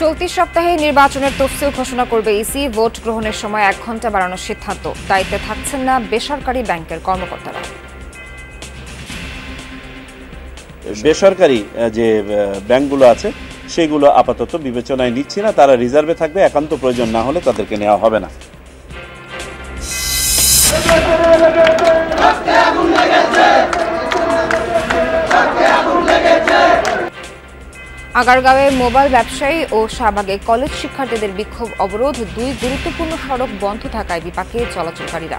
চলতি সপ্তাহে নির্বাচনের তফসিল ঘোষণা করবে ইসি। ভোট গ্রহণের সময় 1 ঘণ্টা বাড়ানোর সিদ্ধান্ত। দায়িত্বে থাকছেন না বেসরকারি ব্যাংকের কর্মকর্তারা। বেসরকারি যে ব্যাংকগুলো আছে সেগুলো আপাতত বিবেচনায় নিচ্ছি না, তারা রিজার্ভে থাকবে, একান্ত প্রয়োজন না হলে তাদেরকে নেওয়া হবে না। আগারগাঁওয়ে মোবাইল ব্যবসায়ী ও শাহবাগে কলেজ শিক্ষার্থীদের বিক্ষোভ অবরোধ। 2 গুরুত্বপূর্ণ সড়ক বন্ধ থাকায় বিপাকে চলাচলকারীরা।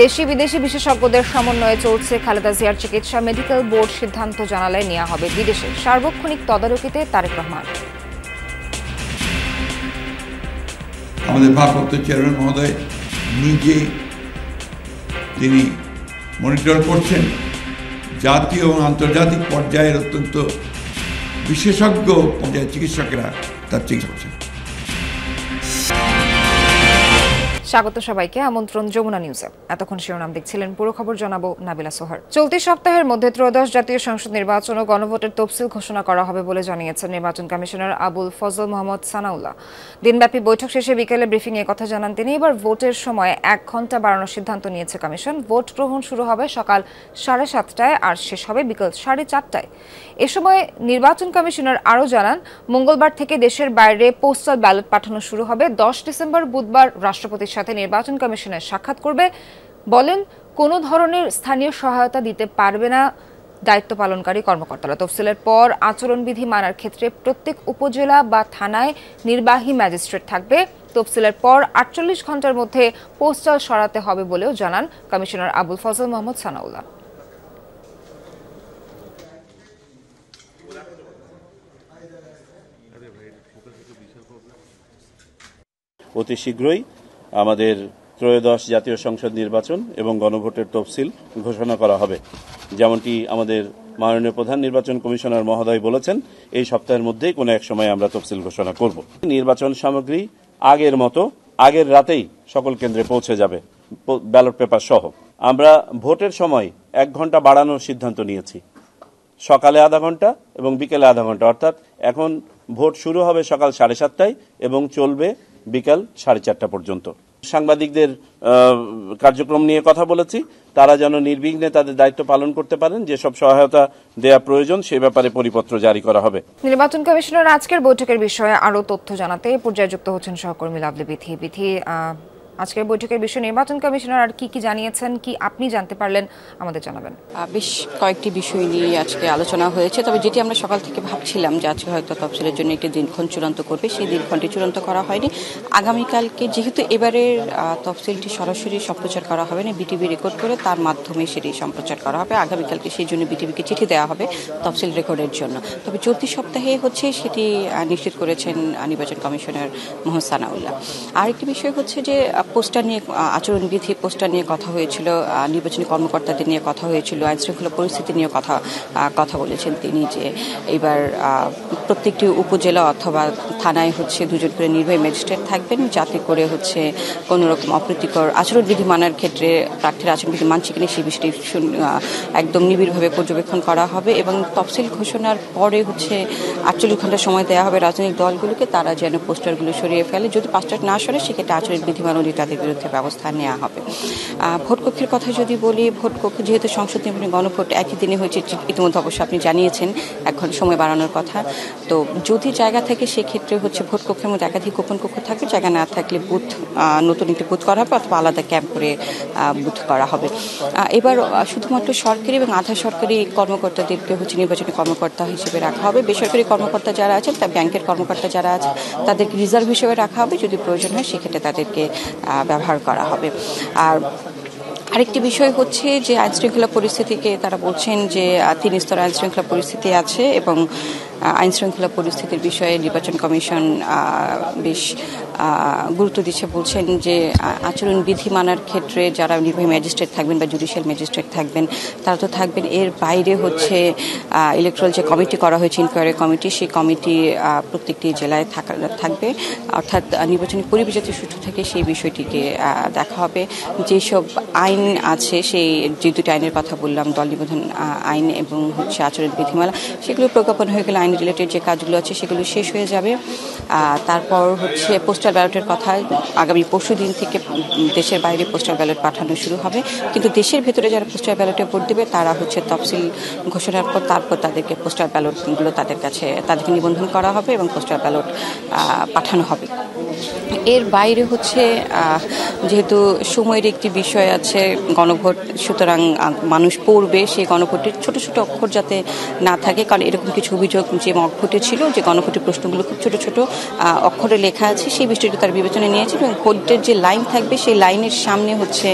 দেশি বিদেশি বিশেষজ্ঞদের সমন্বয়ে চলছে খালেদা জিয়ার চিকিৎসা। মেডিকেল বোর্ড সিদ্ধান্ত জানালে নেওয়া হবে বিদেশে। সার্বক্ষণিক তদারকিতে তারেক রহমান। আমাদের ভারপ্রাপ্ত চেয়ারম্যান মহোদয় নিজে তিনি মনিটর করছেন। জাতীয় এবং আন্তর্জাতিক পর্যায়ের অত্যন্ত বিশেষজ্ঞ পর্যায়ের চিকিৎসকেরা তার চিকিৎসা করছেন। স্বাগত সবাইকে, আমন্ত্রণ যমুনা নিউজে। এতক্ষণ শিরোনাম দেখছিলেন, পুরো খবর জানাবো নাবিলা সোহার। চলতি সপ্তাহের মধ্যে ত্রয়োদশ জাতীয় সংসদ নির্বাচন ও গণভোটের তফসিল ঘোষণা করা হবে বলে জানিয়েছেন নির্বাচন কমিশনার আবুল ফজল মোহাম্মদ সানাউল্লাহ। দিনব্যাপী বৈঠক শেষে বিকেলে ব্রিফিং এ কথা জানান তিনি। এবার ভোটের সময় 1 ঘণ্টা বাড়ানোর সিদ্ধান্ত নিয়েছে কমিশন। ভোট গ্রহণ শুরু হবে সকাল 7:30টায় আর শেষ হবে বিকেল 4:30টায়। এ সময় নির্বাচন কমিশনার আরও জানান, মঙ্গলবার থেকে দেশের বাইরে পোস্টাল ব্যালট পাঠানো শুরু হবে। 10 ডিসেম্বর বুধবার রাষ্ট্রপতির সাথে নির্বাচন কমিশনের সাক্ষাৎ করবে। বলেন, কোনো ধরনের স্থানীয় সহায়তা দিতে পারবে না দায়িত্ব পালনকারী কর্মকর্তারা। তফসিলের পর আচরণবিধি মানার ক্ষেত্রে প্রত্যেক উপজেলা বা থানায় নির্বাহী ম্যাজিস্ট্রেট থাকবে। তফসিলের পর 48 ঘণ্টার মধ্যে পোস্টাল সরাতে হবে বলেও জানান কমিশনার আবুল ফজল মোহাম্মদ সানাউল্লাহ। অতি শীঘ্রই আমাদের ত্রয়োদশ জাতীয় সংসদ নির্বাচন এবং গণভোটের তফসিল ঘোষণা করা হবে। যেমনটি আমাদের মাননীয় প্রধান নির্বাচন কমিশনার মহোদয় বলেছেন, এই সপ্তাহের মধ্যেই কোনো এক সময় আমরা তফসিল ঘোষণা করব। নির্বাচন সামগ্রী আগের মতো আগের রাতেই সকল কেন্দ্রে পৌঁছে যাবে, ব্যালট পেপার সহ। আমরা ভোটের সময় 1 ঘণ্টা বাড়ানোর সিদ্ধান্ত নিয়েছি, সকালে আধা ঘণ্টা এবং বিকেলে আধা ঘণ্টা। অর্থাৎ এখন ভোট শুরু হবে সকাল 7:30টায় এবং চলবে বিকাল 4:30 পর্যন্ত। সাংবাদিকদের কার্যক্রম নিয়ে কথা বলেছি, তারা যেন নির্বিঘ্নে তাদের দায়িত্ব পালন করতে পারেন। যেসব সহায়তা দেয়া প্রয়োজন সে ব্যাপারে পরিপত্র জারি করা হবে। নির্বাচন কমিশনার আজকের বৈঠকের বিষয়ে আরও তথ্য জানাতে পর্যায়ে যুক্ত হচ্ছেন সহকর্মী লাভলি বিথি। আজকের বৈঠকের বিষয়ে নির্বাচন কমিশনার আর কি জানিয়েছেন, কি আপনি জানতে পারলেন আমাদের জানাবেন। বেশ কয়েকটি বিষয় নিয়ে আজকে আলোচনা হয়েছে, তবে যেটি আমরা সকাল থেকে ভাবছিলাম যে আজকে হয়তো তফসিলের জন্য একটি দিনক্ষণ চূড়ান্ত করবে, সেই দিনক্ষণটি চূড়ান্ত করা হয়নি। আগামীকালকে যেহেতু এবারের তফসিলটি সরাসরি সম্প্রচার করা হবে না, বিটিভি রেকর্ড করে তার মাধ্যমে সেটি সম্প্রচার করা হবে। আগামীকালকে সেই জন্য বিটিভিকে চিঠি দেওয়া হবে তফসিল রেকর্ডের জন্য। তবে চলতি সপ্তাহে সেটি নিশ্চিত করেছেন নির্বাচন কমিশনার মোহাম্মদ সানাউল্লাহ। আরেকটি বিষয় হচ্ছে যে পোস্টার নিয়ে, আচরণবিধি পোস্টার নিয়ে কথা হয়েছিল, নির্বাচনী কর্মকর্তাদের নিয়ে কথা হয়েছিল, আইন শৃঙ্খলা পরিস্থিতি নিয়ে কথা বলেছেন তিনি, যে এবার প্রত্যেকটি উপজেলা অথবা থানায় 2 জন করে নির্বাহী ম্যাজিস্ট্রেট থাকবেন, যাতে করে কোনো রকম অপ্রীতিকর আচরণবিধি মানার ক্ষেত্রে প্রার্থীর আচরণবিধি মানছে কিনা সেই বিষয়টি একদম নিবিড়ভাবে পর্যবেক্ষণ করা হবে। এবং তফসিল ঘোষণার পরে 48 ঘন্টা সময় দেওয়া হবে রাজনৈতিক দলগুলোকে, তারা যেন পোস্টারগুলো সরিয়ে ফেলে। যদি পোস্টার না সরে সেক্ষেত্রে আচরণবিধি মানলে তাদের বিরুদ্ধে ব্যবস্থা নেওয়া হবে। ভোট কক্ষের কথা যদি বলি, ভোট কক্ষ যেহেতু সংসদ নির্বাচনী গণভোট একই দিনে হয়েছে, ইতিমধ্যে অবশ্য আপনি জানিয়েছেন এখন সময় বাড়ানোর কথা। তো যদি জায়গা থাকে সেক্ষেত্রে ভোট কক্ষের মধ্যে একাধিক গোপন কক্ষ থাকবে, জায়গা না থাকলে নতুন একটি বুথ করা হবে অথবা আলাদা ক্যাম্প করে বুথ করা হবে। এবার শুধুমাত্র সরকারি এবং আধা সরকারি কর্মকর্তাদেরকে নির্বাচনী কর্মকর্তা হিসেবে রাখা হবে। বেসরকারি কর্মকর্তা যারা আছেন, তা ব্যাংকের কর্মকর্তা যারা আছে তাদেরকে রিজার্ভ হিসেবে রাখা হবে। যদি প্রয়োজন হয় সেক্ষেত্রে তাদেরকে ব্যবহার করা হবে। আর আরেকটি বিষয় যে আইন শৃঙ্খলা পরিস্থিতিকে তারা বলছেন যে 3 স্তর আইন শৃঙ্খলা পরিস্থিতি আছে এবং আইন শৃঙ্খলা পরিস্থিতির বিষয়ে নির্বাচন কমিশন বেশ গুরুত্ব দিচ্ছে, বলছেন যে আচরণ বিধি মানার ক্ষেত্রে যারা নির্বাহী ম্যাজিস্ট্রেট থাকবেন বা জুডিশিয়াল ম্যাজিস্ট্রেট থাকবেন তারা তো থাকবেন, এর বাইরে হচ্ছে ইলেকট্রাল যে কমিটি করা হয়েছে ইনকোয়ারি কমিটি, সেই কমিটি প্রত্যেকটি জেলায় থাকবে, অর্থাৎ নির্বাচনী পরিবেশ যাতে সুষ্ঠু থাকে সেই বিষয়টিকে দেখা হবে। যেসব আইন আছে, সেই যে দুটি আইনের কথা বললাম, দল নিবন্ধন আইন এবং হচ্ছে আচরণ বিধিমালা, সেগুলো প্রজ্ঞাপন হয়ে গেলে আইন রিলেটেড যে কাজগুলো আছে সেগুলো শেষ হয়ে যাবে। তারপর হচ্ছে পোস্টাল ব্যালটের কথা, আগামী পরশু দিন থেকে দেশের বাইরে পোস্টাল ব্যালট পাঠানো শুরু হবে, কিন্তু দেশের ভেতরে যারা পোস্টাল ব্যালটে ভোট দেবে তারা হচ্ছে তফসিল ঘোষণার পর তারপর তাদেরকে পোস্টাল ব্যালটগুলো তাদেরকে নিবন্ধন করা হবে এবং পোস্টাল ব্যালট পাঠানো হবে। এর বাইরে হচ্ছে যেহেতু সময়ের একটি বিষয় আছে, গণভোট, সুতরাং মানুষ পড়বে, সেই গণভোটের ছোট ছোট অক্ষর যাতে না থাকে, কারণ এরকম কিছু অভিযোগ যে মকভোটে ছিল যে গণভোটের প্রশ্নগুলো খুব ছোট ছোট অক্ষরে লেখা আছে, সেই বিষয়টি তার বিবেচনায় নিয়েছে এবং ভোটের যে লাইন থাকবে সেই লাইনের সামনে হচ্ছে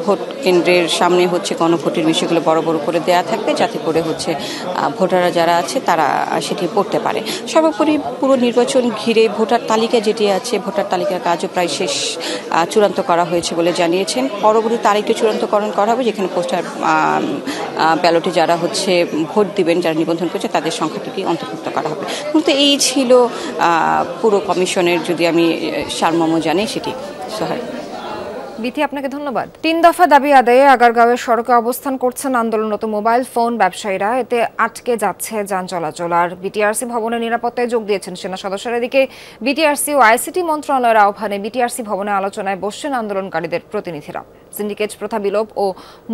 ভোট কেন্দ্রের সামনে হচ্ছে গণভোটের বিষয়গুলো বড় বড় করে দেয়া থাকবে, যাতে করে হচ্ছে ভোটাররা যারা আছে তারা সেটি পড়তে পারে। সর্বোপরি পুরো নির্বাচন ঘিরে ভোটার তালিকা যেটি আছে, ভোটার তালিকার কাজও প্রায় শেষ, চূড়ান্ত করা হয়েছে বলে জানিয়েছেন। পরবর্তীতে আরেকটি চূড়ান্তকরণ করা হবে, যেখানে পোস্টার ব্যালটে যারা হচ্ছে ভোট দিবেন, যারা নিবন্ধন করেছে তাদের সংখ্যাটিকে অন্তর্ভুক্ত করা হবে। কিন্তু এই ছিল পুরো কমিশনের, যদি আমি সারমর্ম জানি সেটি। সোহার, বিথি, আপনাকে ধন্যবাদ। 3 দফা দাবি আদায়ে আগারগাঁওয়ের সড়কে অবস্থান করছেন আন্দোলনরত মোবাইল ফোন ব্যবসায়ীরা। এতে আটকে যাচ্ছে যান চলাচল। আর বিটিআরসি ভবনের নিরাপত্তায় যোগ দিয়েছেন সেনা সদস্যরা। এদিকে বিটিআরসি ও আইসিটি মন্ত্রণালয়ের আহ্বানে বিটিআরসি ভবনে আলোচনায় বসছেন আন্দোলনকারীদের প্রতিনিধিরা। সিন্ডিকেট প্রথা বিলোপ ও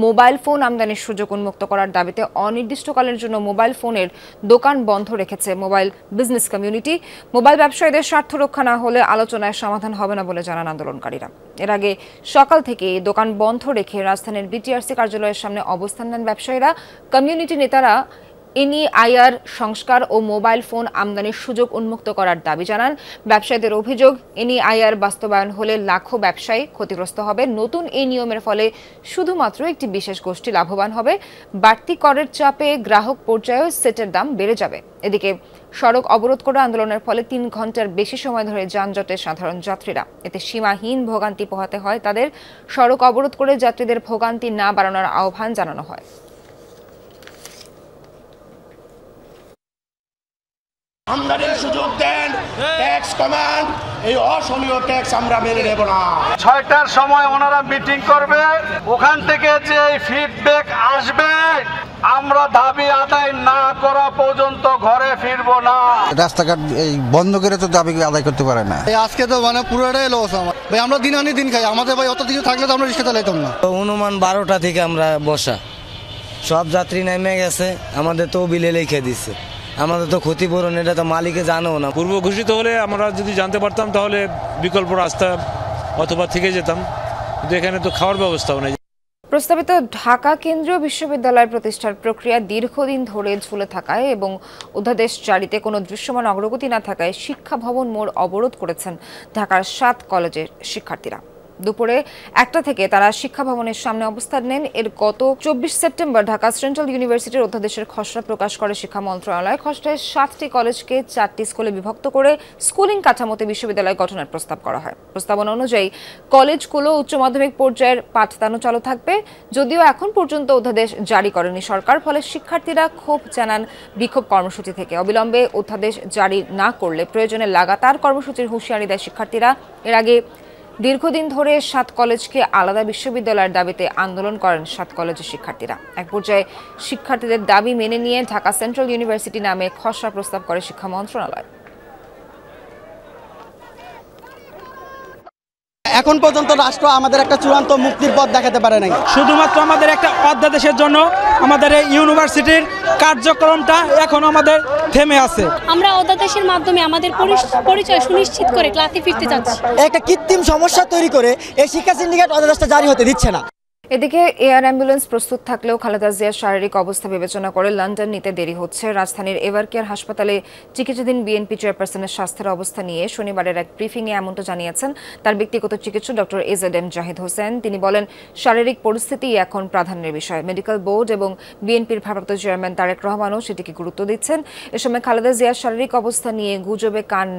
মোবাইল ফোন আমদানির সুযোগ উন্মুক্ত করার দাবিতে অনির্দিষ্টকালের জন্য মোবাইল ফোনের দোকান বন্ধ রেখেছে মোবাইল বিজনেস কমিউনিটি। মোবাইল ব্যবসায়ীদের স্বার্থ রক্ষা না হলে আলোচনায় সমাধান হবে না বলে জানান আন্দোলনকারীরা। এর আগে সকাল থেকে দোকান বন্ধ রেখে রাজধানীর বিটিআরসি কার্যালয়ের সামনে অবস্থান নেন ব্যবসায়ীরা। কমিউনিটি নেতারা এনইআইআর সংস্কার ও মোবাইল ফোন আমদানির সুযোগ উন্মুক্ত করার দাবি জানান। ব্যবসায়ীদের অভিযোগ, এনইআইআর বাস্তবায়ন হলে লাখো ব্যবসায়ী ক্ষতিগ্রস্ত হবে। নতুন এই নিয়মের ফলে শুধুমাত্র একটি বিশেষ গোষ্ঠী লাভবান হবে। বাড়তি করের চাপে গ্রাহক পর্যায়েও সেটের দাম বেড়ে যাবে। এদিকে সড়ক অবরোধ করে আন্দোলনের ফলে 3 ঘন্টার বেশি সময় ধরে যানজটে সাধারণ যাত্রীরা। এতে সীমাহীন ভোগান্তি পোহাতে হয় তাদের। সড়ক অবরোধ করে যাত্রীদের ভোগান্তি না বাড়ানোর আহ্বান জানানো হয়। আমদানির সুযোগ দেন, ট্যাক্স কমান, এই অসমীয় ট্যাক্স আমরা মেনে নেব না। 6টার সময় ওনারা মিটিং করবে, ওখান থেকে যে ফিডব্যাক আসবে আমরা দাবি আদায় না করা পর্যন্ত ঘরে ফিরবো না। রাস্তাঘাট বন্ধ করে তো দাবি আদায় করতে পারে না। আজকে তো মানে পুরোটাই লস আমার ভাই, আমরা দিন আনি দিন খাই, আমাদের ভাই অত কিছু থাকলে তো আমরা রিক্সা চালাইতাম না। অনুমান 12টা থেকে আমরা বসা, সব যাত্রী নেমে গেছে, আমাদের তো বিলে লিখে দিচ্ছে, আমাদের তো ক্ষতিপূরণ এটা তো মালিকে জানো না। পূর্ব ঘোষিত হলে আমরা যদি জানতে পারতাম তাহলে বিকল্প রাস্তা অথবা থেকে যেতাম, কিন্তু এখানে তো খাওয়ার ব্যবস্থাও নেই। প্রস্তাবিত ঢাকা কেন্দ্রীয় বিশ্ববিদ্যালয় প্রতিষ্ঠার প্রক্রিয়া দীর্ঘদিন ধরে ঝুলে থাকায় এবং অধ্যাদেশ জারিতে কোনো দৃশ্যমান অগ্রগতি না থাকায় শিক্ষা ভবন মোড় অবরোধ করেছেন ঢাকার 7 কলেজের শিক্ষার্থীরা। দুপুরে 1টা থেকে তারা শিক্ষা ভবনের সামনে অবস্থান নেন। এর গত 24 সেপ্টেম্বর ঢাকা সেন্ট্রাল ইউনিভার্সিটির অধ্যাদেশের খসড়া প্রকাশ করে শিক্ষা মন্ত্রণালয়। খসড়ায় 7টি কলেজকে 4টি স্কুলে বিভক্ত করে স্কুলিং কাঠামোতে বিশ্ববিদ্যালয় গঠনের প্রস্তাব করা হয়। প্রস্তাবনা অনুযায়ী কলেজগুলো উচ্চ মাধ্যমিক পর্যায়ের পাঠদানও চালু থাকবে। যদিও এখন পর্যন্ত অধ্যাদেশ জারি করেনি সরকার, ফলে শিক্ষার্থীরা ক্ষোভ জানান বিক্ষোভ কর্মসূচি থেকে। অবিলম্বে অধ্যাদেশ জারি না করলে প্রয়োজনে লাগাতার কর্মসূচির হুঁশিয়ারি দেয় শিক্ষার্থীরা। এর আগে দীর্ঘদিন ধরে 7 কলেজকে আলাদা বিশ্ববিদ্যালয়ের দাবিতে আন্দোলন করেন 7 কলেজের শিক্ষার্থীরা। এক পর্যায়ে শিক্ষার্থীদের দাবি মেনে নিয়ে ঢাকা সেন্ট্রাল ইউনিভার্সিটি নামে খসড়া প্রস্তাব করে শিক্ষা মন্ত্রণালয়। এখন পর্যন্ত রাষ্ট্র আমাদের একটা চূড়ান্ত মুক্তির পথ দেখাতে পারে নাই। শুধুমাত্র আমাদের একটা অধ্যাদেশের জন্য আমাদের এই ইউনিভার্সিটির কার্যক্রমটা এখন আমাদের থেমে আছে। আমরা অধ্যাদেশের মাধ্যমে আমাদের পরিচয় সুনিশ্চিত করে ক্লাসে ফিরতে চাচ্ছি। একটা কৃত্রিম সমস্যা তৈরি করে এই শিক্ষা সিন্ডিকেট অধ্যাদেশটা জারি হতে দিচ্ছে না। এদিকে এয়ার অ্যাম্বুলেন্স প্রস্তুত থাকলেও খালেদা জিয়ার শারীরিক অবস্থা বিবেচনা করে লন্ডন নিতে দেরি হচ্ছে। রাজধানীর এভারকেয়ার হাসপাতালে চিকিৎসাধীন বিএনপি চেয়ারপারসনের স্বাস্থ্যের অবস্থা নিয়ে শনিবারের এক ব্রিফিংয়ে এমনটা জানিয়েছেন তার ব্যক্তিগত চিকিৎসক doctor AZ M Zahid Hossain. তিনি বলেন, শারীরিক পরিস্থিতি এখন প্রাধান্যের বিষয়। মেডিকেল বোর্ড এবং বিএনপির ভারপ্রাপ্ত চেয়ারম্যান তারেক রহমানও সেটিকে গুরুত্ব দিচ্ছেন। এ সময় খালেদা জিয়ার শারীরিক অবস্থা নিয়ে গুজবে কান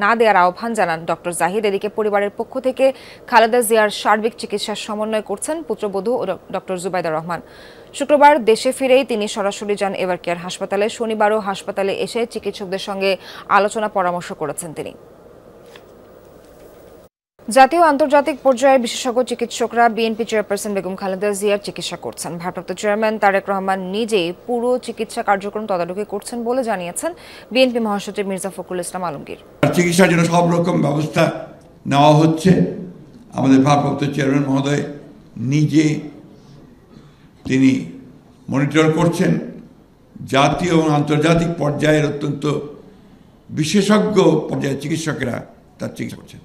না দেওয়ার আহ্বান জানান ডক্টর জাহিদ। এদিকে পরিবারের পক্ষ থেকে খালেদা জিয়ার সার্বিক চিকিৎসার সমন্বয় করছেন পুত্রবধূ ও ডক্টর জুবাইদা রহমান। শুক্রবার দেশে ফিরেই তিনি সরাসরি যান এভারকেয়ার হাসপাতালে। শনিবারও হাসপাতালে এসে চিকিৎসকদের সঙ্গে আলোচনা পরামর্শ করেছেন তিনি। জাতীয় আন্তর্জাতিক পর্যায়ের বিশেষজ্ঞ চিকিৎসকরা বিএনপি চেয়ারপারসন বেগম খালেদা জিয়ার চিকিৎসা করছেন। ভারপ্রাপ্ত চেয়ারম্যান তারেক রহমান নিজেই পুরো চিকিৎসা কার্যক্রম তদারকি করছেন বলে জানিয়েছেন বিএনপি মহাসচিব মির্জা ফখরুল ইসলাম আলমগীর। চিকিৎসার জন্য সব রকম ব্যবস্থা নেওয়া হচ্ছে। আমাদের ভারপ্রাপ্ত চেয়ারম্যান মহোদয় নিজে তিনি মনিটর করছেন। জাতীয় এবং আন্তর্জাতিক পর্যায়ের অত্যন্ত বিশেষজ্ঞ পর্যায়ের চিকিৎসকেরা তার চিকিৎসা করছেন।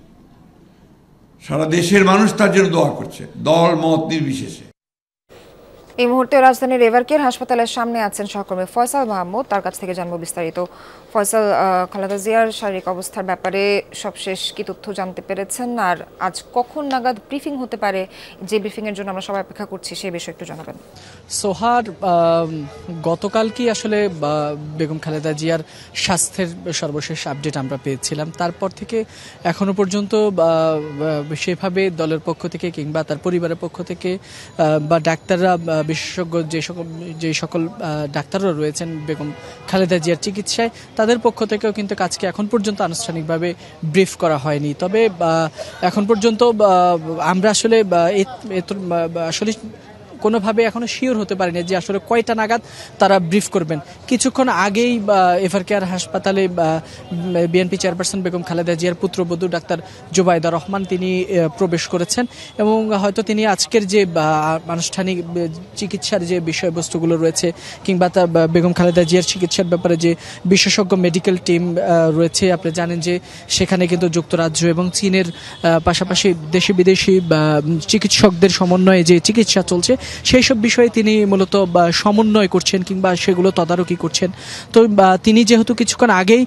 সারা দেশের মানুষ তার জন্য দোয়া করছে, দল মত নির্বিশেষে। এই মুহূর্তে রাজধানীর এভারকেয়ার হাসপাতালের সামনে আছেন সহকর্মী ফয়সাল মাহমুদ। তার কাছ থেকে জানবো বিস্তারিত। ফয়সাল, খালেদা জিয়ার শারীরিক অবস্থার ব্যাপারে সবশেষ কি তথ্য জানতে পেরেছেন, আর আজ কখন নাগাদ ব্রিফিং হতে পারে, যে ব্রিফিং এর জন্য আমরা সবাই অপেক্ষা করছি, সেই বিষয়ে একটু জানাবেন। সোহার, গতকাল কি আসলে বেগম খালেদা জিয়ার স্বাস্থ্যের সর্বশেষ আপডেট আমরা পেয়েছিলাম। তারপর থেকে এখনো পর্যন্ত সেভাবে দলের পক্ষ থেকে কিংবা তার পরিবারের পক্ষ থেকে বা ডাক্তাররা, বিশেষজ্ঞ যে সকল ডাক্তাররা রয়েছেন বেগম খালেদা জিয়ার চিকিৎসায়, তাদের পক্ষ থেকেও কিন্তু কাজকে এখন পর্যন্ত আনুষ্ঠানিকভাবে ব্রিফ করা হয়নি। তবে এখন পর্যন্ত আমরা আসলে কোনোভাবে এখনো শিওর হতে পারি না যে আসলে কয়টা নাগাদ তারা ব্রিফ করবেন। কিছুক্ষণ আগেই এভারকেয়ার হাসপাতালে বিএনপি চেয়ারপারসন বেগম খালেদা জিয়ার পুত্রবধূ ডাক্তার জুবাইদা রহমান তিনি প্রবেশ করেছেন এবং হয়তো তিনি আজকের যে আনুষ্ঠানিক চিকিৎসার যে বিষয়বস্তুগুলো রয়েছে কিংবা তার বেগম খালেদা জিয়ার চিকিৎসার ব্যাপারে যে বিশেষজ্ঞ মেডিকেল টিম রয়েছে, আপনি জানেন যে সেখানে কিন্তু যুক্তরাজ্য এবং চীনের পাশাপাশি দেশি বিদেশি চিকিৎসকদের সমন্বয়ে যে চিকিৎসা চলছে সেই সব বিষয়ে তিনি মূলত সমন্বয় করছেন কিংবা সেগুলো তদারকি করছেন। তো তিনি যেহেতু কিছুক্ষণ আগেই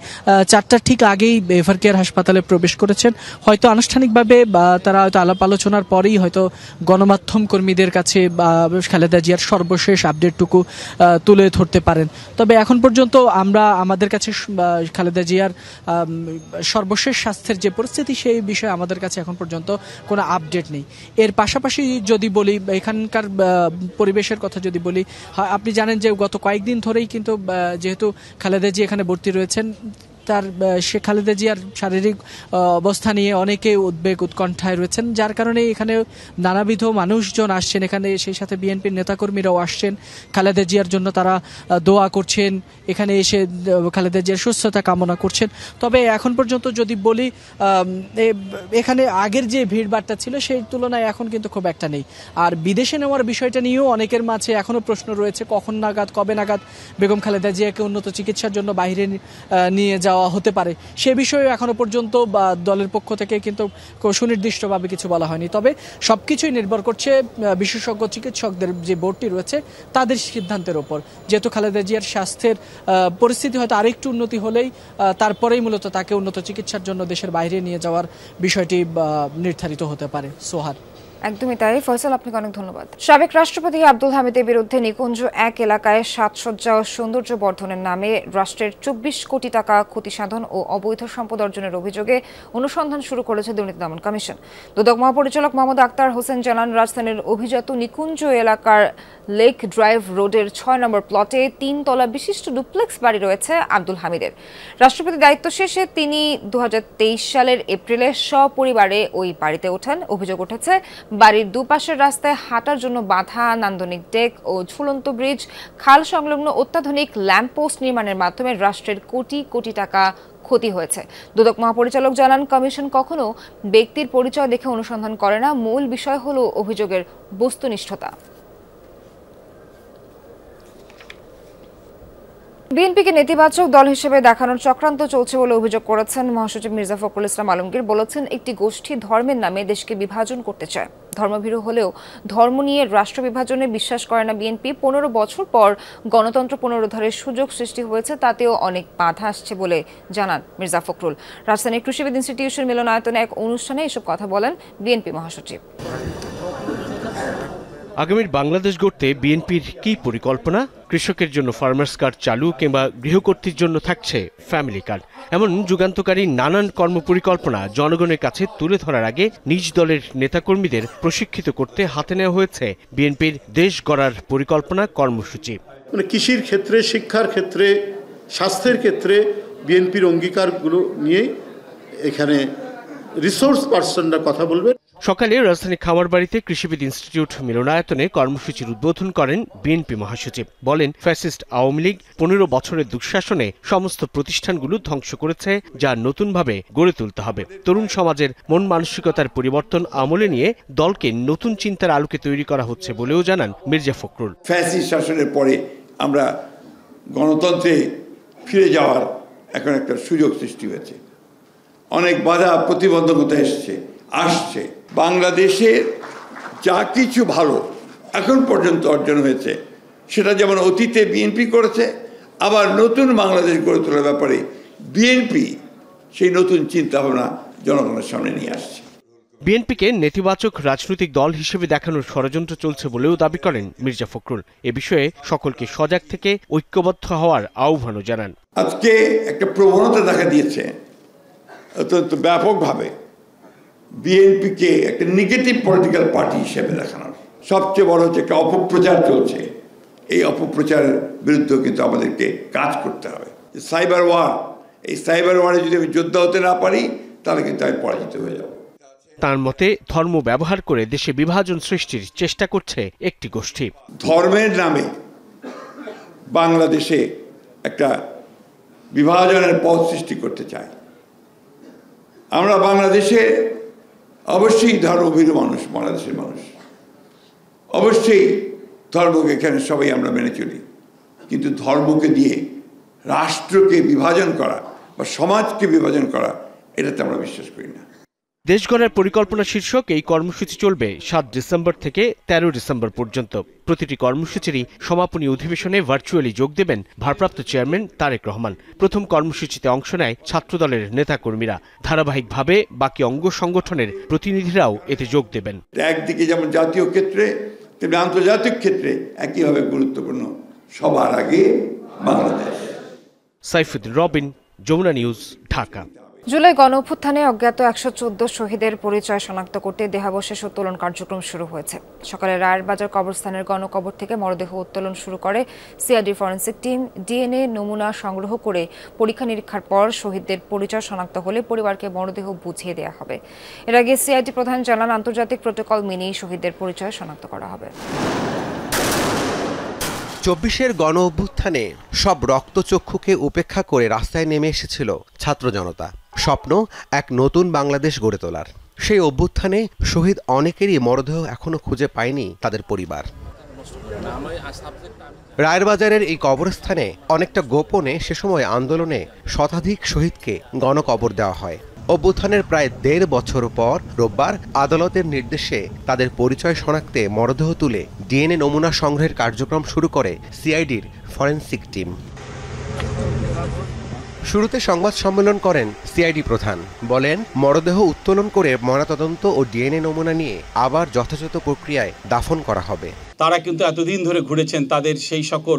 4টার ঠিক আগেই এভারকেয়ার হাসপাতালে প্রবেশ করেছেন, হয়তো আনুষ্ঠানিকভাবে তারা হয়তো আলাপ আলোচনার পরেই হয়তো গণমাধ্যম কর্মীদের কাছে খালেদা জিয়ার সর্বশেষ আপডেটটুকু তুলে ধরতে পারেন। তবে এখন পর্যন্ত আমরা আমাদের কাছে খালেদা জিয়ার সর্বশেষ স্বাস্থ্যের যে পরিস্থিতি সেই বিষয়ে আমাদের কাছে এখন পর্যন্ত কোনো আপডেট নেই। এর পাশাপাশি যদি বলি, এখানকার পরিবেশের কথা যদি বলি, আপনি জানেন যে গত কয়েকদিন ধরেই কিন্তু যেহেতু খালেদা জি এখানে ভর্তি রয়েছেন, তার খালেদা জিয়ার শারীরিক অবস্থা নিয়ে অনেকে উদ্বেগ উৎকণ্ঠায় রয়েছেন, যার কারণে এখানে নানাবিধ মানুষজন আসছেন এখানে, সেই সাথে বিএনপির নেতাকর্মীরাও আসছেন খালেদা জিয়ার জন্য, তারা দোয়া করছেন, এখানে এসে খালেদা জিয়ার সুস্থতা কামনা করছেন। তবে এখন পর্যন্ত যদি বলি, এখানে আগের যে ভিড়ভাড়টা ছিল সেই তুলনায় এখন কিন্তু খুব একটা নেই। আর বিদেশে নেওয়ার বিষয়টা নিয়েও অনেকের মাঝে এখনও প্রশ্ন রয়েছে, কখন নাগাদ কবে নাগাদ বেগম খালেদা জিয়াকে উন্নত চিকিৎসার জন্য বাইরে নিয়ে যাওয়া হতে পারে, সে বিষয়ে এখনো পর্যন্ত দলের পক্ষ থেকে কিন্তু সুনির্দিষ্টভাবে কিছু বলা হয়নি। তবে সবকিছুই নির্ভর করছে বিশেষজ্ঞ চিকিৎসকদের যে বোর্ডটি রয়েছে তাদের সিদ্ধান্তের উপর। যেহেতু খালেদা জিয়ার স্বাস্থ্যের পরিস্থিতি হয়তো আরেকটু উন্নতি হলেই তারপরেই মূলত তাকে উন্নত চিকিৎসার জন্য দেশের বাইরে নিয়ে যাওয়ার বিষয়টি নির্ধারিত হতে পারে। সোহার, একদমই তাই। ফয়সাল, আপনাকে অনেক ধন্যবাদ। সাবেক রাষ্ট্রপতি আব্দুল হামিদের বিরুদ্ধে নিকুঞ্জ 1 এলাকায় সাজসজ্জা ও সৌন্দর্য বর্ধনের নামে রাষ্ট্রের 24 কোটি টাকা ক্ষতি সাধন ও অবৈধ সম্পদ অর্জনের অভিযোগে অনুসন্ধান শুরু করেছে দুর্নীতি দমন কমিশন। দুদক মহাপরিচালক মোহাম্মদ আক্তার হোসেন জানান, রাজধানীর অভিজাত নিকুঞ্জ এলাকার লেক ড্রাইভ রোডের 6 নম্বর প্লটে 3 তলা বিশিষ্ট ডুপ্লেক্স বাড়ি রয়েছে আব্দুল হামিদের। রাষ্ট্রপতি দায়িত্ব শেষে তিনি 2023 সালের এপ্রিলে সপরিবারে ওই বাড়িতে ওঠেন। অভিযোগ উঠেছে, বাড়ির দুপাশের রাস্তায় হাঁটার জন্য বাধা, নান্দনিক ডেক ও ঝুলন্ত ব্রিজ, খাল সংলগ্ন অত্যাধুনিক ল্যাম্পপোস্ট নির্মাণের মাধ্যমে রাষ্ট্রের কোটি কোটি টাকা ক্ষতি হয়েছে। দুদক মহাপরিচালক জানান, কমিশন কখনো ব্যক্তির পরিচয় দেখে অনুসন্ধান করে না, মূল বিষয় হলো অভিযোগের বস্তুনিষ্ঠতা। বিএনপিকে নেতিবাচক দল হিসেবে দেখানোর চক্রান্ত চলছে বলে অভিযোগ করেছেন মহাসচিব মির্জা ফখরুল ইসলাম আলমগীর। বলেছেন, একটি গোষ্ঠী ধর্মের নামে দেশকে বিভাজন করতে চায়। ধর্মভীরু হলেও ধর্ম নিয়ে রাষ্ট্র বিভাজনে বিশ্বাস করে না বিএনপি। 15 বছর পর গণতন্ত্র পুনরুদ্ধারের সুযোগ সৃষ্টি হয়েছে, তাতেও অনেক বাধা আসছে বলে জানান মির্জা ফখরুল। রাজধানীর কৃষিবিদ ইনস্টিটিউশন মিলনায়তনে এক অনুষ্ঠানে এসব কথা বলেন বিএনপি মহাসচিব। আগামীর বাংলাদেশ গড়তে বিএনপির কি পরিকল্পনা? কৃষকের জন্য ফার্মার্স কার্ড চালু কিংবা গৃহকর্তীর জন্য থাকছে ফ্যামিলি কার্ড, এমন যুগান্তকারী নানান কর্মপরিকল্পনা জনগণের কাছে তুলে ধরার আগে নিজ দলের নেতাকর্মীদের প্রশিক্ষিত করতে হাতে নেওয়া হয়েছে বিএনপির দেশ গড়ার পরিকল্পনা কর্মসূচি। মানে কৃষির ক্ষেত্রে, শিক্ষার ক্ষেত্রে, স্বাস্থ্যের ক্ষেত্রে বিএনপির অঙ্গীকারগুলো নিয়ে এখানে রিসোর্স পার্সনরা কথা বলবেন। সকালে রাজধানী খামারবাড়িতে কৃষিবিদ ইনস্টিটিউট মিলনায়তনে কর্মসূচির উদ্বোধন করেন বিএনপি মহাসচিব। বলেন, ফ্যাসিস্ট আওয়ামী লীগ 15 বছরের দুঃশাসনে সমস্ত প্রতিষ্ঠানগুলো ধ্বংস করেছে, যা নতুনভাবে গড়ে তুলতে হবে। তরুণ সমাজের মন মানসিকতার পরিবর্তন আমলে নিয়ে দলকে নতুন চিন্তার আলোকে তৈরি করা হচ্ছে বলেও জানান মির্জা ফখরুল। ফ্যাসিস্ট শাসনের পরে আমরা গণতন্ত্রে ফিরে যাওয়ার এখন একটা সুযোগ সৃষ্টি হয়েছে। অনেক বাধা প্রতিবন্ধকতা আসছে। বাংলাদেশের যা কিছু ভালো এখন পর্যন্ত অর্জন হয়েছে, সেটা যেমন অতীতে বিএনপি করেছে, আবার নতুন বাংলাদেশ গড়ে তোলার ব্যাপারে বিএনপি সেই নতুন চিন্তাভাবনা জনগণের সামনে নিয়ে আসছে। বিএনপিকে নেতিবাচক রাজনৈতিক দল হিসেবে দেখানোর ষড়যন্ত্র চলছে বলেও দাবি করেন মির্জা ফখরুল। এ বিষয়ে সকলকে সজাগ থেকে ঐক্যবদ্ধ হওয়ার আহ্বানও জানান। আজকে একটা প্রবণতা দেখা দিয়েছে অত্যন্ত ব্যাপকভাবে বিএনপিকে একটা নেগেটিভ পলিটিক্যাল পার্টি হিসেবে দেখানোর। সবচেয়ে বড় হচ্ছে একটা অপপ্রচার চলছে। এই অপপ্রচারের বিরুদ্ধে কিন্তু আমাদেরকে কাজ করতে হবে। সাইবার ওয়ার, এই সাইবার ওয়ারে যদি আমি যোদ্ধা হতে না পারি, তাহলে কিন্তু আমি পরাজিত হয়ে যাব। তার মতে, ধর্ম ব্যবহার করে দেশে বিভাজন সৃষ্টির চেষ্টা করছে একটি গোষ্ঠী। ধর্মের নামে বাংলাদেশে একটা বিভাজনের পথ সৃষ্টি করতে চায়। আমরা বাংলাদেশে অবশ্যই ধর্মভীরু মানুষ, বাংলাদেশের মানুষ অবশ্যই ধর্মকে এখানে সবাই আমরা মেনে চলি, কিন্তু ধর্মকে দিয়ে রাষ্ট্রকে বিভাজন করা বা সমাজকে বিভাজন করা, এটাতে আমরা বিশ্বাস করি না। দেশ গড়ার পরিকল্পনা শীর্ষক এই কর্মসূচি চলবে 7 ডিসেম্বর থেকে 13 ডিসেম্বর পর্যন্ত। প্রতিটি কর্মসূচিরই সমাপনী অধিবেশনে ভার্চুয়ালি যোগ দেবেন ভারপ্রাপ্ত চেয়ারম্যান তারেক রহমান। প্রথম কর্মসূচিতে অংশ নেয় ছাত্রদলের নেতাকর্মীরা। ধারাবাহিকভাবে বাকি অঙ্গ সংগঠনের প্রতিনিধিরাও এতে যোগ দেবেন। একদিকে যেমন জাতীয় ক্ষেত্রে, তেমনি আন্তর্জাতিক ক্ষেত্রে একইভাবে গুরুত্বপূর্ণ সবার আগে বাংলাদেশ। সাইফুদ্দিন রবিন, যমুনা নিউজ, ঢাকা। জুলাই গণ অভ্যুত্থানে অজ্ঞাত 114 শহীদের পরিচয় শনাক্ত করতে দেহাবশেষ উত্তোলন কার্যক্রম শুরু হয়েছে। সকালে রায়েরবাজার কবরস্থানের গণকবর থেকে মরদেহ উত্তোলন শুরু করে সিআইডি ফরেনসিক টিম। ডিএনএ নমুনা সংগ্রহ করে পরীক্ষা নিরীক্ষার পর শহীদদের পরিচয় শনাক্ত হলে পরিবারকে মরদেহ বুঝিয়ে দেওয়া হবে। এর আগে সিআইডি প্রধান জানান, আন্তর্জাতিক প্রোটোকল মেনেই শহীদদের পরিচয় শনাক্ত করা হবে। 24-এর গণ অভ্যুত্থানে সব রক্তচক্ষুকে উপেক্ষা করে রাস্তায় নেমে এসেছিল ছাত্র জনতা। স্বপ্ন এক নতুন বাংলাদেশ গড়ে তোলার। সেই অভ্যুত্থানে শহীদ অনেকেরই মরদেহ এখনো খুঁজে পায়নি তাদের পরিবার। রায়েরবাজারের এই কবরস্থানে অনেকটা গোপনে সে সময় আন্দোলনে শতাধিক শহীদকে গণকবর দেওয়া হয়। অভ্যুত্থানের প্রায় 1.5 বছর পর রোববার আদালতের নির্দেশে তাদের পরিচয় শনাক্তে মরদেহ তুলে ডিএনএ নমুনা সংগ্রহের কার্যক্রম শুরু করে সিআইডির ফরেনসিক টিম। শুরুতে সংবাদ সম্মেলন করেন সিআইডি প্রধান। বলেন, মরদেহ উত্তোলন করে ময়নাতদন্ত ও ডিএনএ নমুনা নিয়ে আবার যথাযথ প্রক্রিয়ায় দাফন করা হবে। তারা কিন্তু এতদিন ধরে ঘুরেছেন তাদের সেই সকল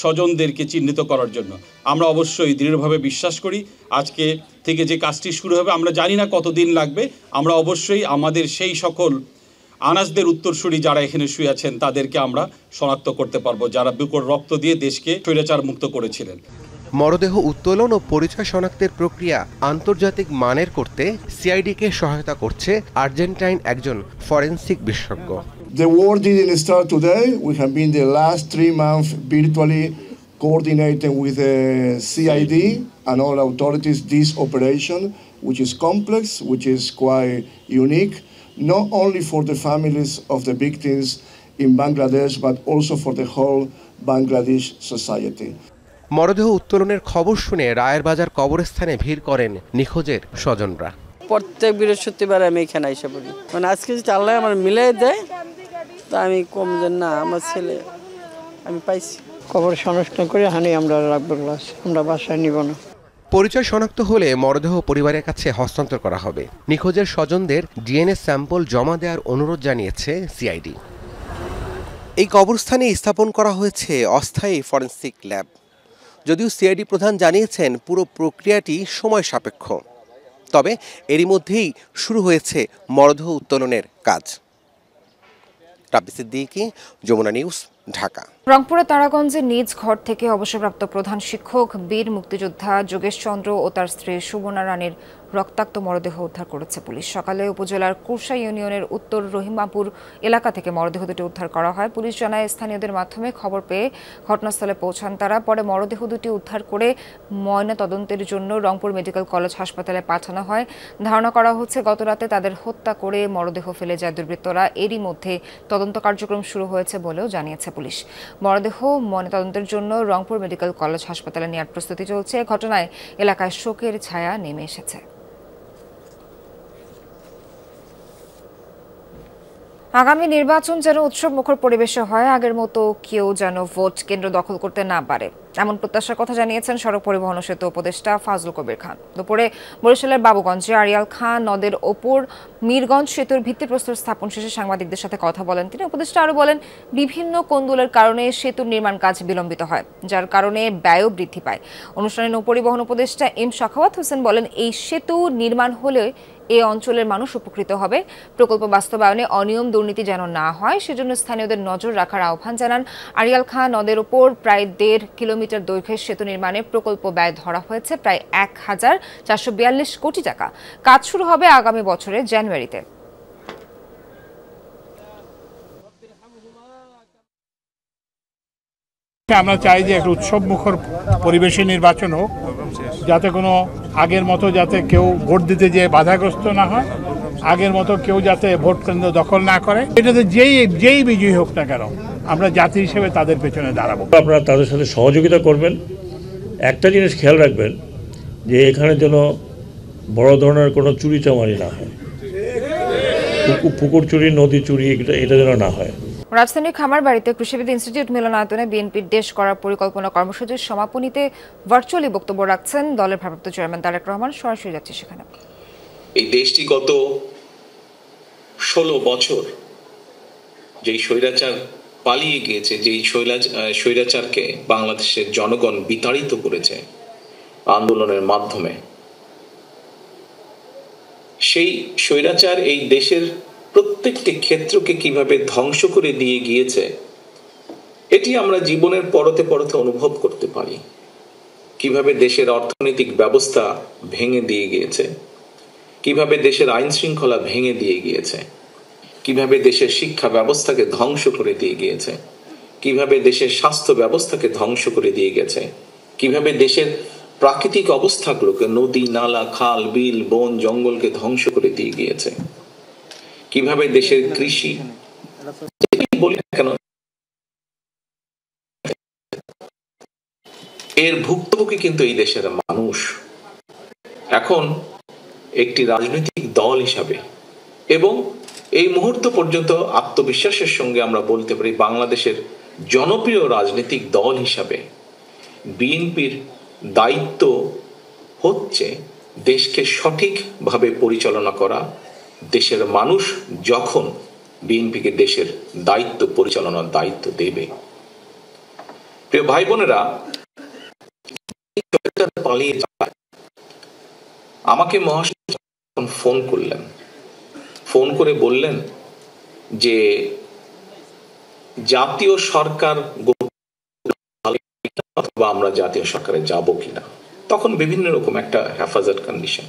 স্বজনদেরকে চিহ্নিত করার জন্য। আমরা অবশ্যই দৃঢ়ভাবে বিশ্বাস করি আজকে থেকে যে কাজটি শুরু হবে, আমরা জানি না কতদিন লাগবে, আমরা অবশ্যই আমাদের সেই সকল আনাজদের উত্তরসূরি যারা এখানে শুয়ে আছেন তাদেরকে আমরা শনাক্ত করতে পারবো, যারা বুকের রক্ত দিয়ে দেশকে স্বৈরাচার মুক্ত করেছিলেন। মরদেহ উত্তোলন ও পরিচয় শনাক্তের প্রক্রিয়া আন্তর্জাতিক মানের করতে সিআইডিকে সহায়তা করছে আর্জেন্টাইন একজন ফরেনসিক বিশেষজ্ঞ। The war didn't start today. We have been the last 3 months virtually coordinating with the CID and all authorities this operation, which is complex, which is quite unique, not only for the families of the victims in Bangladesh, but also for the whole Bangladesh society. মরদেহ উত্তোলনের খবর শুনে রায়েরবাজার কবরস্থানে ভিড় করেন নিখোঁজের স্বজনরা। প্রত্যেক বৃহস্পতিবার আমি এখানে এসে পড়ি, মানে আজকে যদি আল্লাহ আমার মিলাই দেয় তা আমি কম যে না আমার ছেলে আমি পাইছি। কবর শনাক্ত করে হানি আমরা রাখবো, ক্লাস আমরা বাসায় নিব না। পরিচয় শনাক্ত হলে মরদেহ পরিবারের কাছে হস্তান্তর করা হবে। নিখোঁজের স্বজনদের ডিএনএ স্যাম্পল জমা দেওয়ার অনুরোধ জানিয়েছে সিআইডি। এই কবরস্থানে স্থাপন করা হয়েছে অস্থায়ী ফরেনসিক ল্যাব। যদিও সিআইডি প্রধান জানিয়েছেন পুরো প্রক্রিয়াটি সময় সাপেক্ষ, তবে এরই মধ্যেই শুরু হয়েছে মরদেহ উত্তোলনের কাজ। রাব্বি সিদ্দিকী, যমুনা নিউজ, ঢাকা। রংপুরে তারাগঞ্জে নিজ ঘর থেকে অবসরপ্রাপ্ত প্রধান শিক্ষক বীর মুক্তিযোদ্ধা যোগেশ চন্দ্র ও তার স্ত্রী সুবর্ণা রানীর রক্তাক্ত মরদেহ উদ্ধার করেছে পুলিশ। সকালে উপজেলার কুরসা ইউনিয়নের উত্তর রহিমাপুর এলাকা থেকে মরদেহ দুটি উদ্ধার করা হয়। পুলিশ জানায় স্থানীয়দের মাধ্যমে খবর পেয়ে ঘটনাস্থলে পৌঁছান তারা। পরে মরদেহ দুটি উদ্ধার করে ময়না তদন্তের জন্য রংপুর মেডিকেল কলেজ হাসপাতালে পাঠানো হয়। ধারণা করা হচ্ছে গতরাতে তাদের হত্যা করে মরদেহ ফেলে যায় দুর্বৃত্তরা। এরই মধ্যে তদন্ত কার্যক্রম শুরু হয়েছে বলেও জানিয়েছে পুলিশ। মরদেহ ময়নাতদন্তের জন্য রংপুর মেডিকেল কলেজ হাসপাতালে নেওয়ার প্রস্তুতি চলছে। ঘটনায় এলাকায় শোকের ছায়া নেমে এসেছে। আগামী নির্বাচন যেন উৎসব মুখর পরিবেশে হয়, আগের মতো কেউ যেন ভোট কেন্দ্র দখল করতে না পারে, এমন প্রত্যাশার কথা জানিয়েছেন সড়ক পরিবহন ও সেতু উপদেষ্টা ফাজলুল কবির খান। দুপুরে বরিশালের বাবুগঞ্জে আড়িয়াল খাঁ নদের ওপর মীরগঞ্জ সেতুর ভিত্তিপ্রস্তর স্থাপন শেষে সাংবাদিকদের সাথে কথা বলেন তিনি। উপদেষ্টা আরও বলেন, বিভিন্ন কোন্দলের কারণে সেতুর নির্মাণ কাজ বিলম্বিত হয়, যার কারণে ব্যয়ও বৃদ্ধি পায়। অনুষ্ঠানে নৌপরিবহন উপদেষ্টা এম সাখাওয়াত হোসেন বলেন, এই সেতু নির্মাণ হলে এই অঞ্চলের মানুষ উপকৃত হবে। প্রকল্প বাস্তবায়নে অনিয়ম দুর্নীতি যেন না হয় সেজন্য স্থানীয়দের নজর রাখার আহ্বান জানান। আড়িয়াল খাঁ নদের ওপর প্রায় 1.5 কিলোমিটার দৈর্ঘ্যের সেতু নির্মাণে প্রকল্প ব্যয় ধরা হয়েছে প্রায় 1442 কোটি টাকা। কাজ শুরু হবে আগামী বছরের জানুয়ারিতে। আমরা চাই যে একটা উৎসব মুখর পরিবেশে নির্বাচন হোক, যাতে কোনো আগের মতো যাতে কেউ ভোট দিতে যেয়ে বাধাগ্রস্ত না হয়, আগের মতো কেউ যাতে ভোট কেন্দ্র দখল না করে। এটাতে যেই বিজয়ী হোক না কেন আমরা জাতি হিসেবে তাদের পেছনে দাঁড়াবো। আপনারা তাদের সাথে সহযোগিতা করবেন। একটা জিনিস খেয়াল রাখবেন যে এখানে যেন বড় ধরনের কোনো চুরি চামারি না হয়, পুকুর চুরি, নদী চুরি, এটা যেন না হয়। রাজধানীর খামারবাড়িতে কৃষিবিদ ইনস্টিটিউট মিলনায়তনে বিএনপির দেশ করার পরিকল্পনা কর্মসূচির সমাপনীতে ভার্চুয়ালি বক্তব্য রাখছেন দলের ভারপ্রাপ্ত চেয়ারম্যান তারেক রহমান। সরাসরি যাচ্ছে সেখানে। এই দেশটি গত 16 বছর যেই স্বৈরাচার পালিয়ে গিয়েছে, যেই স্বৈরাচারকে বাংলাদেশের জনগণ বিতাড়িত করেছে আন্দোলনের মাধ্যমে, সেই স্বৈরাচার এই দেশের প্রত্যেকটি ক্ষেত্রকে কিভাবে ধ্বংস করে দিয়ে গিয়েছে এটি আমরা জীবনের পরতে পরতে অনুভব করতে পারি। কিভাবে দেশের অর্থনৈতিক ব্যবস্থা ভেঙে দিয়ে গিয়েছে, কিভাবে দেশের আইন শৃঙ্খলা ভেঙে দিয়ে গিয়েছে, কিভাবে দেশের শিক্ষা ব্যবস্থাকে ধ্বংস করে দিয়ে গিয়েছে, কিভাবে দেশের স্বাস্থ্য ব্যবস্থাকে ধ্বংস করে দিয়ে গেছে, কিভাবে দেশের প্রাকৃতিক অবস্থাগুলোকে, নদী, নালা, খাল, বিল, বন, জঙ্গলকে ধ্বংস করে দিয়ে গিয়েছে, কিভাবে দেশের কৃষি বলি না কেন এর ভুক্তভোগী কিন্তু এই দেশের মানুষ। এখন একটি রাজনৈতিক দল হিসাবে এবং এই মুহূর্ত পর্যন্ত আত্মবিশ্বাসের সঙ্গে আমরা বলতে পারি বাংলাদেশের জনপ্রিয় রাজনৈতিক দল হিসাবে বিএনপির দায়িত্ব হচ্ছে দেশকে সঠিকভাবে পরিচালনা করা। দেশের মানুষ যখন বিএনপিকে দেশের দায়িত্ব পরিচালনার দায়িত্ব দেবে, প্রিয় ভাই বোনেরা, পালিয়ে যায়। আমাকে মহাসচিব ফোন করলেন, ফোন করে বললেন যে জাতীয় সরকার অথবা আমরা জাতীয় সরকারে যাব কিনা। তখন বিভিন্ন রকম একটা হেফাজত কন্ডিশন।